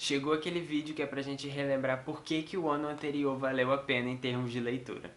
chegou aquele vídeo que é pra gente relembrar por que o ano anterior valeu a pena em termos de leitura.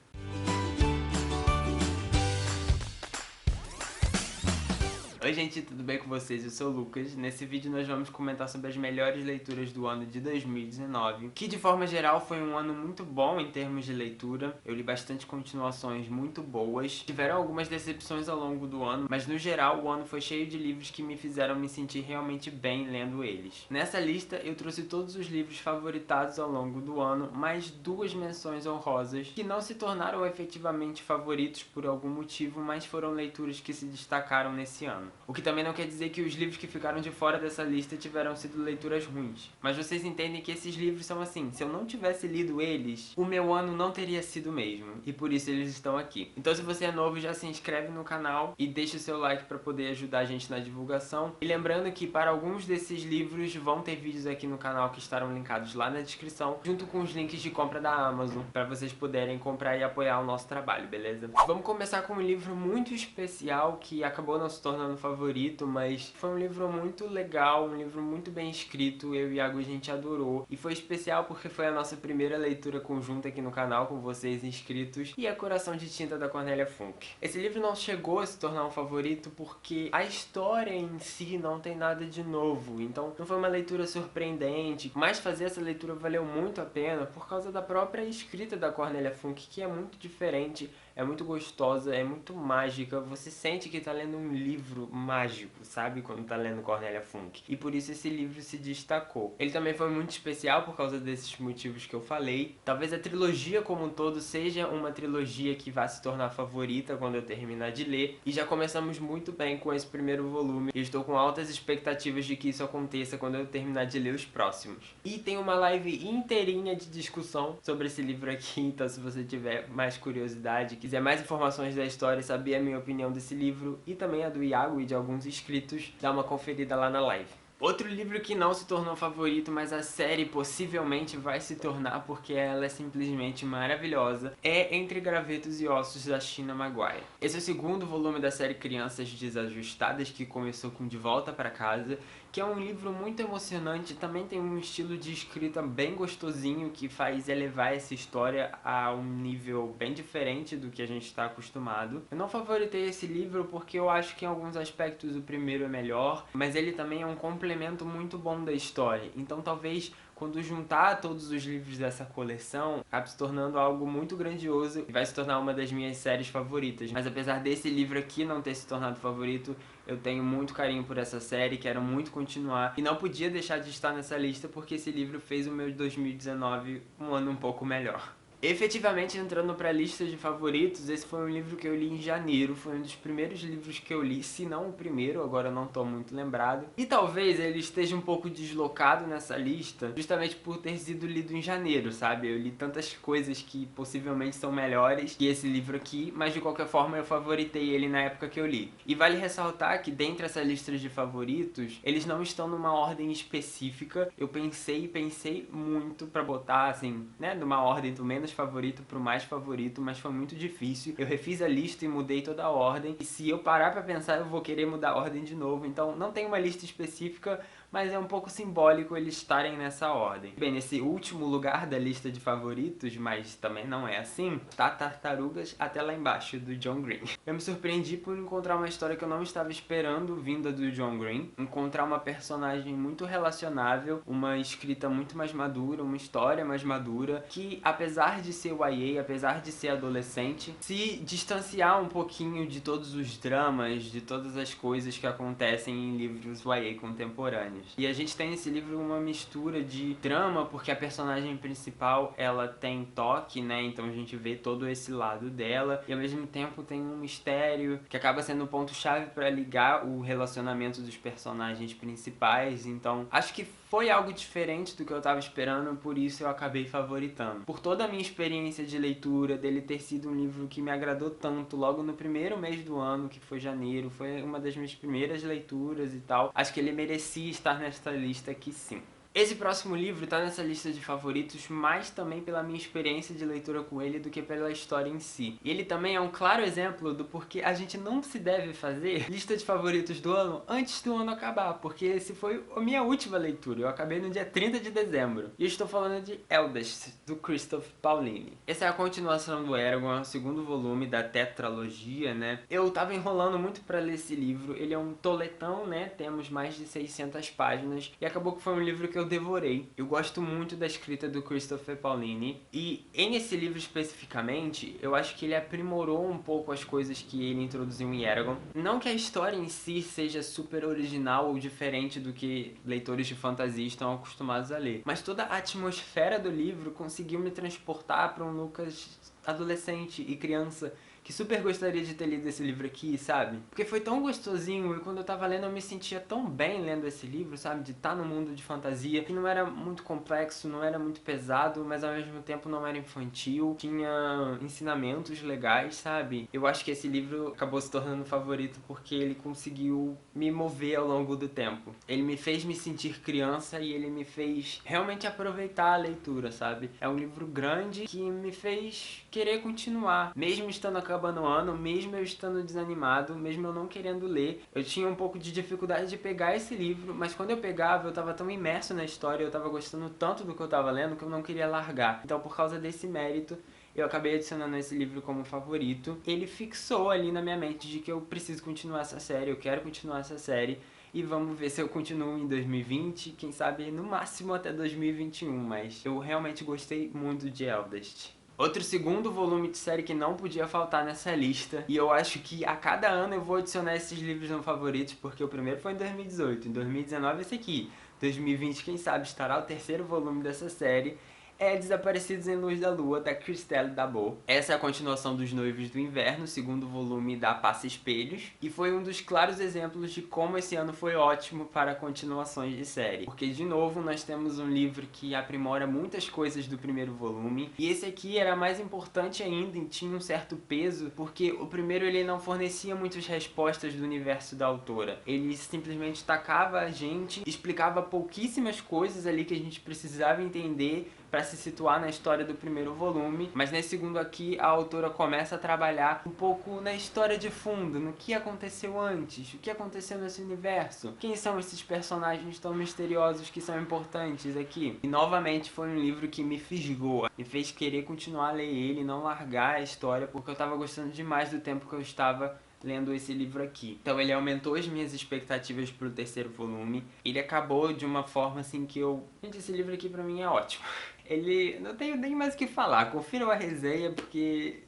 Oi gente, tudo bem com vocês? Eu sou o Lucas. Nesse vídeo nós vamos comentar sobre as melhores leituras do ano de 2019, que de forma geral foi um ano muito bom em termos de leitura. Eu li bastante continuações muito boas. Tiveram algumas decepções ao longo do ano, mas no geral o ano foi cheio de livros que me fizeram me sentir realmente bem lendo eles. Nessa lista eu trouxe todos os livros favoritados ao longo do ano, mais duas menções honrosas que não se tornaram efetivamente favoritos por algum motivo, mas foram leituras que se destacaram nesse ano. O que também não quer dizer que os livros que ficaram de fora dessa lista tiveram sido leituras ruins. Mas vocês entendem que esses livros são assim, se eu não tivesse lido eles, o meu ano não teria sido o mesmo. E por isso eles estão aqui. Então se você é novo, já se inscreve no canal e deixa o seu like para poder ajudar a gente na divulgação. E lembrando que para alguns desses livros vão ter vídeos aqui no canal que estarão linkados lá na descrição, junto com os links de compra da Amazon, para vocês poderem comprar e apoiar o nosso trabalho, beleza? Vamos começar com um livro muito especial que acabou não se tornando favorito, mas foi um livro muito legal, um livro muito bem escrito. Eu e Iago a gente adorou, e foi especial porque foi a nossa primeira leitura conjunta aqui no canal com vocês inscritos, e é Coração de Tinta da Cornélia Funke. Esse livro não chegou a se tornar um favorito porque a história em si não tem nada de novo, então não foi uma leitura surpreendente, mas fazer essa leitura valeu muito a pena por causa da própria escrita da Cornélia Funke, que é muito diferente, é muito gostosa, é muito mágica. Você sente que tá lendo um livro mágico, sabe? Quando tá lendo Cornélia Funke. E por isso esse livro se destacou. Ele também foi muito especial por causa desses motivos que eu falei. Talvez a trilogia como um todo seja uma trilogia que vai se tornar favorita quando eu terminar de ler. E já começamos muito bem com esse primeiro volume. E estou com altas expectativas de que isso aconteça quando eu terminar de ler os próximos. E tem uma live inteirinha de discussão sobre esse livro aqui, então se você tiver mais curiosidade, quiser mais informações da história, saber a minha opinião desse livro e também a do Iago e de alguns inscritos, dá uma conferida lá na live. Outro livro que não se tornou favorito, mas a série possivelmente vai se tornar porque ela é simplesmente maravilhosa, é Entre Gravetos e Ossos, da China Maguire. Esse é o segundo volume da série Crianças Desajustadas, que começou com De Volta para Casa, que é um livro muito emocionante, também tem um estilo de escrita bem gostosinho que faz elevar essa história a um nível bem diferente do que a gente está acostumado. Eu não favoritei esse livro porque eu acho que em alguns aspectos o primeiro é melhor, mas ele também é um complemento muito bom da história, então talvez quando juntar todos os livros dessa coleção, acabe se tornando algo muito grandioso e vai se tornar uma das minhas séries favoritas. Mas apesar desse livro aqui não ter se tornado favorito, eu tenho muito carinho por essa série, quero muito continuar e não podia deixar de estar nessa lista porque esse livro fez o meu 2019 um ano um pouco melhor. Efetivamente, entrando para a lista de favoritos, esse foi um livro que eu li em janeiro, foi um dos primeiros livros que eu li, se não o primeiro, agora eu não estou muito lembrado. E talvez ele esteja um pouco deslocado nessa lista, justamente por ter sido lido em janeiro, sabe? Eu li tantas coisas que possivelmente são melhores que esse livro aqui, mas de qualquer forma eu favoritei ele na época que eu li. E vale ressaltar que dentre essa lista de favoritos, eles não estão numa ordem específica. Eu pensei muito para botar, assim, né, numa ordem do menos favorito pro mais favorito, mas foi muito difícil. Eu refiz a lista e mudei toda a ordem, e se eu parar pra pensar eu vou querer mudar a ordem de novo, então não tem uma lista específica, mas é um pouco simbólico eles estarem nessa ordem. Bem, nesse último lugar da lista de favoritos, mas também não é assim, tá Tartarugas Até Lá Embaixo, do John Green. Eu me surpreendi por encontrar uma história que eu não estava esperando vinda do John Green, encontrar uma personagem muito relacionável, uma escrita muito mais madura, uma história mais madura, que apesar de ser YA, apesar de ser adolescente, se distanciar um pouquinho de todos os dramas, de todas as coisas que acontecem em livros YA contemporâneos. E a gente tem nesse livro uma mistura de drama, porque a personagem principal, ela tem toque, né, então a gente vê todo esse lado dela, e ao mesmo tempo tem um mistério que acaba sendo o ponto-chave para ligar o relacionamento dos personagens principais, então acho que foi algo diferente do que eu tava esperando, por isso eu acabei favoritando. Por toda a minha experiência de leitura, dele ter sido um livro que me agradou tanto logo no primeiro mês do ano, que foi janeiro, foi uma das minhas primeiras leituras e tal, acho que ele merecia estar nesta lista aqui sim. Esse próximo livro tá nessa lista de favoritos mais também pela minha experiência de leitura com ele do que pela história em si. E ele também é um claro exemplo do porquê a gente não se deve fazer lista de favoritos do ano antes do ano acabar, porque esse foi a minha última leitura. Eu acabei no dia 30 de dezembro. E eu estou falando de Eldest, do Christoph Paolini. Essa é a continuação do Eragon, é o segundo volume da tetralogia, né? Eu tava enrolando muito pra ler esse livro. Ele é um toletão, né? Temos mais de 600 páginas. E acabou que foi um livro que eu devorei. Eu gosto muito da escrita do Christopher Paolini. E nesse livro especificamente, eu acho que ele aprimorou um pouco as coisas que ele introduziu em Eragon. Não que a história em si seja super original ou diferente do que leitores de fantasia estão acostumados a ler, mas toda a atmosfera do livro conseguiu me transportar para um Lucas adolescente e criança que super gostaria de ter lido esse livro aqui, sabe? Porque foi tão gostosinho e quando eu tava lendo eu me sentia tão bem lendo esse livro, sabe? De estar no mundo de fantasia, que não era muito complexo, não era muito pesado, mas ao mesmo tempo não era infantil, tinha ensinamentos legais, sabe? Eu acho que esse livro acabou se tornando favorito porque ele conseguiu me mover ao longo do tempo. Ele me fez me sentir criança e ele me fez realmente aproveitar a leitura, sabe? É um livro grande que me fez querer continuar, mesmo estando acabando o ano, mesmo eu estando desanimado, mesmo eu não querendo ler. Eu tinha um pouco de dificuldade de pegar esse livro, mas quando eu pegava, eu tava tão imerso na história, eu tava gostando tanto do que eu tava lendo, que eu não queria largar. Então, por causa desse mérito, eu acabei adicionando esse livro como favorito. Ele fixou ali na minha mente de que eu preciso continuar essa série, eu quero continuar essa série. E vamos ver se eu continuo em 2020, quem sabe no máximo até 2021, mas eu realmente gostei muito de Eldest. Outro segundo volume de série que não podia faltar nessa lista, e eu acho que a cada ano eu vou adicionar esses livros no favoritos, porque o primeiro foi em 2018, em 2019 esse aqui, 2020 quem sabe estará o terceiro volume dessa série, é Desaparecidos em Luz da Lua, da Christelle Dabo. Essa é a continuação dos Noivos do Inverno, segundo volume da Passa Espelhos, e foi um dos claros exemplos de como esse ano foi ótimo para continuações de série. Porque, de novo, nós temos um livro que aprimora muitas coisas do primeiro volume, e esse aqui era mais importante ainda e tinha um certo peso, porque o primeiro ele não fornecia muitas respostas do universo da autora. Ele simplesmente tacava a gente, explicava pouquíssimas coisas ali que a gente precisava entender para se situar na história do primeiro volume, mas nesse segundo aqui a autora começa a trabalhar um pouco na história de fundo, no que aconteceu antes, o que aconteceu nesse universo, quem são esses personagens tão misteriosos que são importantes aqui. E novamente foi um livro que me fisgou, me fez querer continuar a ler ele, não largar a história, porque eu tava gostando demais do tempo que eu estava lendo esse livro aqui. Então ele aumentou as minhas expectativas pro terceiro volume. Ele acabou de uma forma assim que eu... Gente, esse livro aqui pra mim é ótimo. Ele... não tenho nem mais o que falar. Confiram a resenha porque...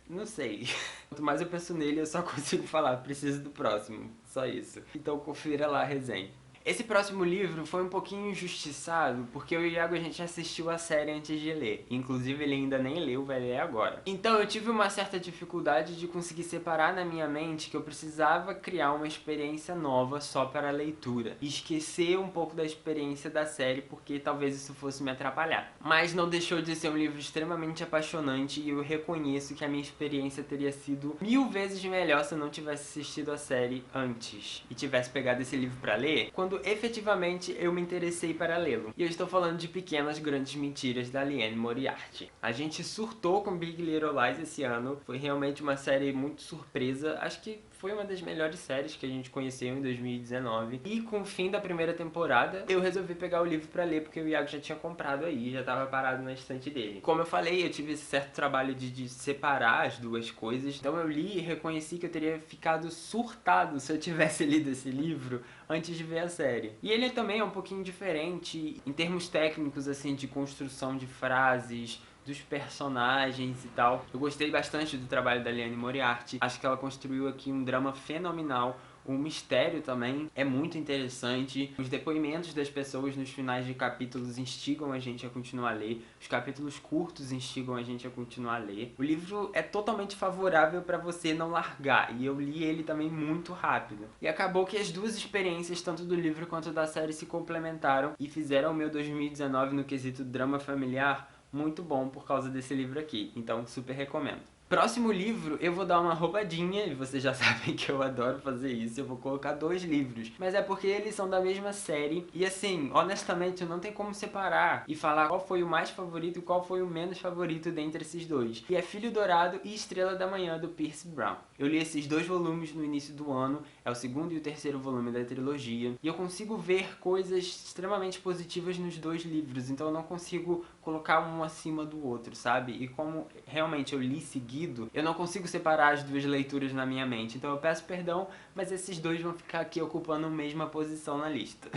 não sei. Quanto mais eu penso nele, eu só consigo falar. Preciso do próximo. Só isso. Então confira lá a resenha. Esse próximo livro foi um pouquinho injustiçado, porque eu e o Iago a gente assistiu a série antes de ler. Inclusive ele ainda nem leu, vai ler agora. Então eu tive uma certa dificuldade de conseguir separar na minha mente que eu precisava criar uma experiência nova só para a leitura. E esquecer um pouco da experiência da série, porque talvez isso fosse me atrapalhar. Mas não deixou de ser um livro extremamente apaixonante e eu reconheço que a minha experiência teria sido 1000 vezes melhor se eu não tivesse assistido a série antes e tivesse pegado esse livro para ler, quando efetivamente eu me interessei para lê-lo. E eu estou falando de Pequenas Grandes Mentiras, da Liane Moriarty. A gente surtou com Big Little Lies esse ano, foi realmente uma série muito surpresa, acho que foi uma das melhores séries que a gente conheceu em 2019. E com o fim da primeira temporada, eu resolvi pegar o livro pra ler, porque o Iago já tinha comprado aí, já tava parado na estante dele. Como eu falei, eu tive esse certo trabalho de separar as duas coisas, então eu li e reconheci que eu teria ficado surtado se eu tivesse lido esse livro antes de ver a série. E ele também é um pouquinho diferente em termos técnicos, assim, de construção de frases, dos personagens e tal. Eu gostei bastante do trabalho da Liane Moriarty. Acho que ela construiu aqui um drama fenomenal. O mistério também é muito interessante. Os depoimentos das pessoas nos finais de capítulos instigam a gente a continuar a ler. Os capítulos curtos instigam a gente a continuar a ler. O livro é totalmente favorável para você não largar. E eu li ele também muito rápido. E acabou que as duas experiências, tanto do livro quanto da série, se complementaram e fizeram o meu 2019 no quesito drama familiar muito bom por causa desse livro aqui. Então super recomendo. Próximo livro, eu vou dar uma roubadinha, e vocês já sabem que eu adoro fazer isso, eu vou colocar 2 livros. Mas é porque eles são da mesma série, e assim, honestamente, não tem como separar e falar qual foi o mais favorito e qual foi o menos favorito dentre esses dois. E é Filho Dourado e Estrela da Manhã, do Percy Brown. Eu li esses 2 volumes no início do ano, é o segundo e o terceiro volume da trilogia, e eu consigo ver coisas extremamente positivas nos 2 livros, então eu não consigo colocar um acima do outro, sabe? E como realmente eu li seguido, eu não consigo separar as 2 leituras na minha mente, então eu peço perdão, mas esses 2 vão ficar aqui ocupando a mesma posição na lista.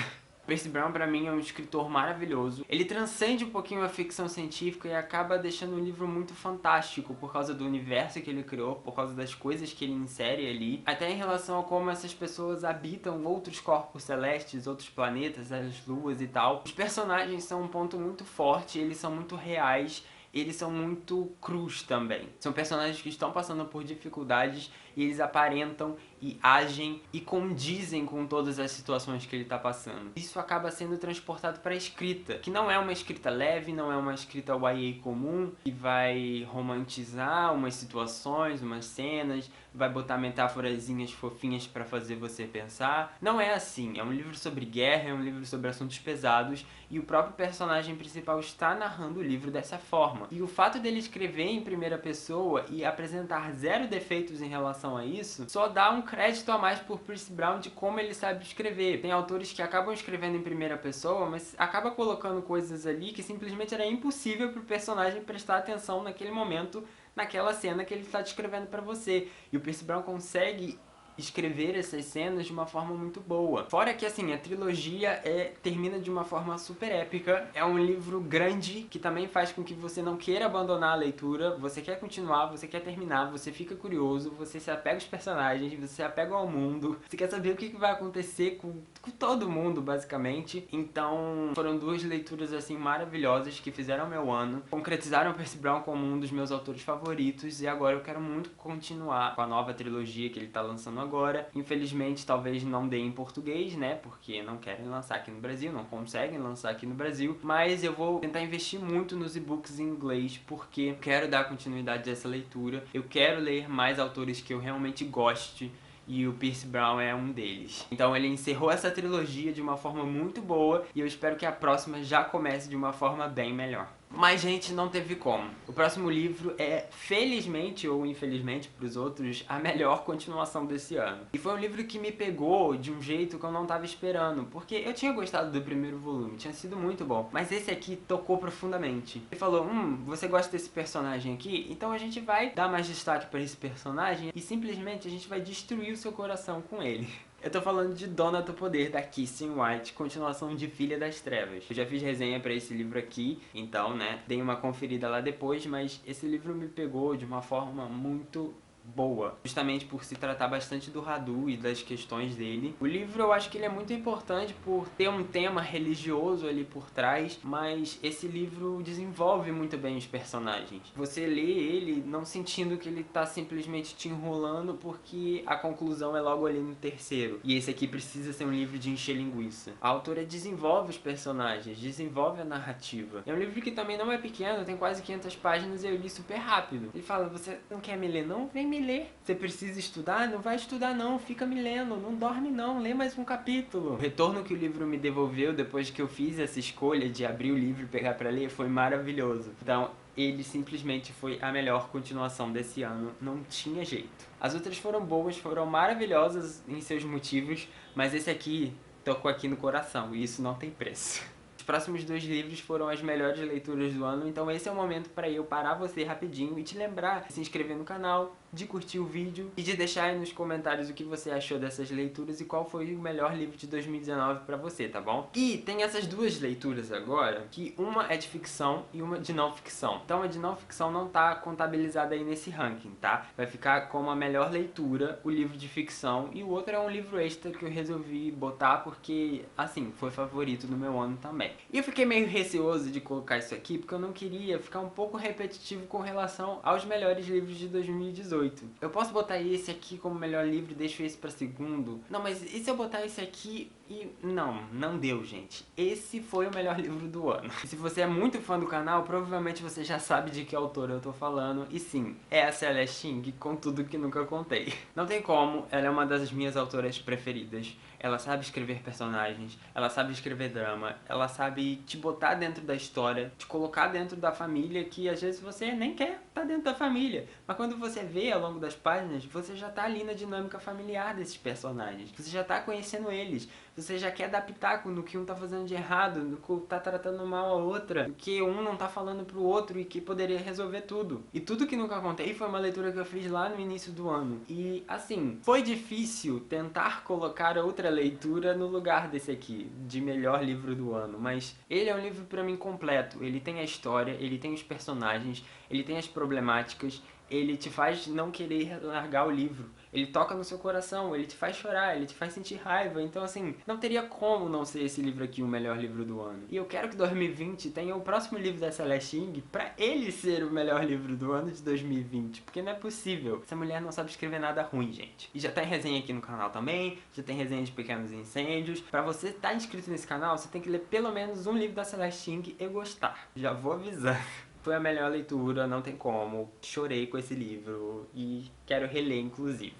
Percy Brown pra mim é um escritor maravilhoso. Ele transcende um pouquinho a ficção científica e acaba deixando um livro muito fantástico por causa do universo que ele criou, por causa das coisas que ele insere ali, até em relação a como essas pessoas habitam outros corpos celestes, outros planetas, as luas e tal. Os personagens são um ponto muito forte, eles são muito reais, eles são muito crus também. São personagens que estão passando por dificuldades e eles aparentam e agem e condizem com todas as situações que ele está passando. Isso acaba sendo transportado para a escrita, que não é uma escrita leve, não é uma escrita YA comum, que vai romantizar umas situações, umas cenas, vai botar metáforazinhas fofinhas para fazer você pensar. Não é assim, é um livro sobre guerra, é um livro sobre assuntos pesados, e o próprio personagem principal está narrando o livro dessa forma. E o fato dele escrever em primeira pessoa e apresentar 0 defeitos em relação a isso, só dá um crédito a mais por Percy Brown de como ele sabe escrever. Tem autores que acabam escrevendo em primeira pessoa, mas acaba colocando coisas ali que simplesmente era impossível pro personagem prestar atenção naquele momento, naquela cena que ele está descrevendo pra você. E o Percy Brown consegue escrever essas cenas de uma forma muito boa. Fora que, assim, a trilogia termina de uma forma super épica. É um livro grande que também faz com que você não queira abandonar a leitura. Você quer continuar, você quer terminar, você fica curioso, você se apega aos personagens, você se apega ao mundo. Você quer saber o que vai acontecer com todo mundo, basicamente. Então, foram 2 leituras, assim, maravilhosas que fizeram meu ano. Concretizaram Percy Brown como um dos meus autores favoritos. E agora eu quero muito continuar com a nova trilogia que ele tá lançando agora. Infelizmente, talvez não dê em português, né? Porque não querem lançar aqui no Brasil, não conseguem lançar aqui no Brasil. Mas eu vou tentar investir muito nos e-books em inglês, porque eu quero dar continuidade a essa leitura. Eu quero ler mais autores que eu realmente goste, e o Percy Brown é um deles. Então ele encerrou essa trilogia de uma forma muito boa, e eu espero que a próxima já comece de uma forma bem melhor. Mas, gente, não teve como. O próximo livro é, felizmente ou infelizmente pros outros, a melhor continuação desse ano. E foi um livro que me pegou de um jeito que eu não tava esperando, porque eu tinha gostado do primeiro volume, tinha sido muito bom, mas esse aqui tocou profundamente. Ele falou, você gosta desse personagem aqui? Então a gente vai dar mais destaque pra esse personagem e simplesmente a gente vai destruir o seu coração com ele. Eu tô falando de Dona do Poder, da Kirsten White, continuação de Filha das Trevas. Eu já fiz resenha pra esse livro aqui, então, né, dei uma conferida lá depois, mas esse livro me pegou de uma forma muito boa, justamente por se tratar bastante do Radu e das questões dele. O livro eu acho que ele é muito importante por ter um tema religioso ali por trás, mas esse livro desenvolve muito bem os personagens. Você lê ele não sentindo que ele tá simplesmente te enrolando porque a conclusão é logo ali no terceiro. E esse aqui precisa ser um livro de encher linguiça. A autora desenvolve os personagens, desenvolve a narrativa. É um livro que também não é pequeno, tem quase 500 páginas e eu li super rápido. Ele fala, você não quer me ler não? Vem me ler. Você precisa estudar? Não vai estudar não, fica me lendo, não dorme não, lê mais um capítulo. O retorno que o livro me devolveu depois que eu fiz essa escolha de abrir o livro e pegar pra ler foi maravilhoso. Então, ele simplesmente foi a melhor continuação desse ano, não tinha jeito. As outras foram boas, foram maravilhosas em seus motivos, mas esse aqui tocou aqui no coração e isso não tem preço. Os próximos 2 livros foram as melhores leituras do ano, então esse é o momento para eu parar você rapidinho e te lembrar de se inscrever no canal, de curtir o vídeo e de deixar aí nos comentários o que você achou dessas leituras e qual foi o melhor livro de 2019 pra você, tá bom? E tem essas 2 leituras agora, que uma é de ficção e uma de não ficção. Então a de não ficção não tá contabilizada aí nesse ranking, tá? Vai ficar como a melhor leitura o livro de ficção e o outro é um livro extra que eu resolvi botar porque, assim, foi favorito do meu ano também. E eu fiquei meio receoso de colocar isso aqui porque eu não queria ficar um pouco repetitivo com relação aos melhores livros de 2018. Eu posso botar esse aqui como melhor livro e deixo esse pra segundo? Não, mas e se eu botar esse aqui E não deu, gente. Esse foi o melhor livro do ano. E se você é muito fã do canal, provavelmente você já sabe de que autora eu tô falando. E sim, é a Celeste Ng, com tudo que nunca contei. Não tem como, ela é uma das minhas autoras preferidas. Ela sabe escrever personagens, ela sabe escrever drama, ela sabe te botar dentro da história, te colocar dentro da família que às vezes você nem quer estar dentro da família. Mas quando você vê ao longo das páginas, você já tá ali na dinâmica familiar desses personagens. Você já tá conhecendo eles. Você já quer dar pitaco no que um tá fazendo de errado, no que tá tratando mal a outra, no que um não tá falando pro outro e que poderia resolver tudo. E tudo que nunca contei foi uma leitura que eu fiz lá no início do ano. E, assim, foi difícil tentar colocar outra leitura no lugar desse aqui, de melhor livro do ano. Mas ele é um livro pra mim completo. Ele tem a história, ele tem os personagens, ele tem as problemáticas, ele te faz não querer largar o livro. Ele toca no seu coração, ele te faz chorar, ele te faz sentir raiva. Então, assim, não teria como não ser esse livro aqui o melhor livro do ano. E eu quero que 2020 tenha o próximo livro da Celeste Ng pra ele ser o melhor livro do ano de 2020. Porque não é possível. Essa mulher não sabe escrever nada ruim, gente. E já tem resenha aqui no canal também, já tem resenha de Pequenos Incêndios. Pra você estar inscrito nesse canal, você tem que ler pelo menos um livro da Celeste Ng e gostar. Já vou avisando. Foi a melhor leitura, não tem como. Chorei com esse livro e quero reler, inclusive.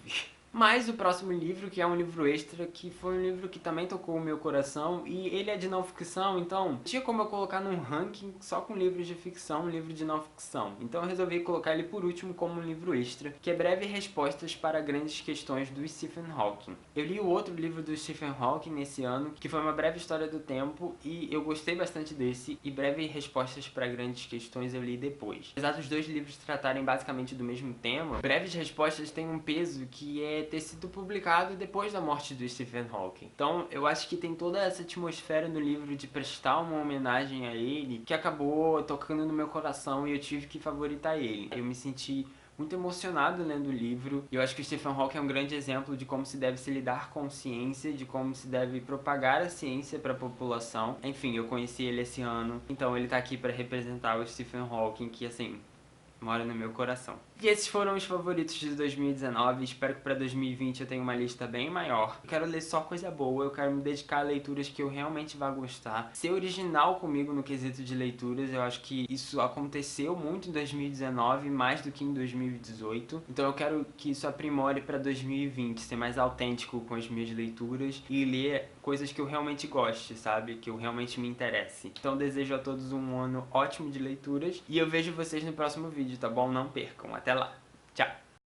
Mas o próximo livro, que é um livro extra, que foi um livro que também tocou o meu coração, e ele é de não ficção, então tinha como eu colocar num ranking só com livros de ficção, um livro de não ficção. Então eu resolvi colocar ele por último como um livro extra, que é Breves Respostas para Grandes Questões do Stephen Hawking. Eu li o outro livro do Stephen Hawking nesse ano, que foi Uma Breve História do Tempo, e eu gostei bastante desse, e Breves Respostas para Grandes Questões eu li depois. Apesar dos dois livros tratarem basicamente do mesmo tema, Breves Respostas tem um peso que é ter sido publicado depois da morte do Stephen Hawking. Então eu acho que tem toda essa atmosfera no livro de prestar uma homenagem a ele que acabou tocando no meu coração e eu tive que favoritar ele. Eu me senti muito emocionado lendo o livro e eu acho que o Stephen Hawking é um grande exemplo de como se deve se lidar com ciência, de como se deve propagar a ciência para a população. Enfim, eu conheci ele esse ano, então ele tá aqui para representar o Stephen Hawking, que assim, mora no meu coração. E esses foram os favoritos de 2019, espero que para 2020 eu tenha uma lista bem maior. Eu quero ler só coisa boa, eu quero me dedicar a leituras que eu realmente vá gostar. Ser original comigo no quesito de leituras, eu acho que isso aconteceu muito em 2019, mais do que em 2018. Então eu quero que isso aprimore para 2020, ser mais autêntico com as minhas leituras e ler coisas que eu realmente goste, sabe? Que eu realmente me interesse. Então desejo a todos um ano ótimo de leituras e eu vejo vocês no próximo vídeo, tá bom? Não percam. Até lá. Tchau.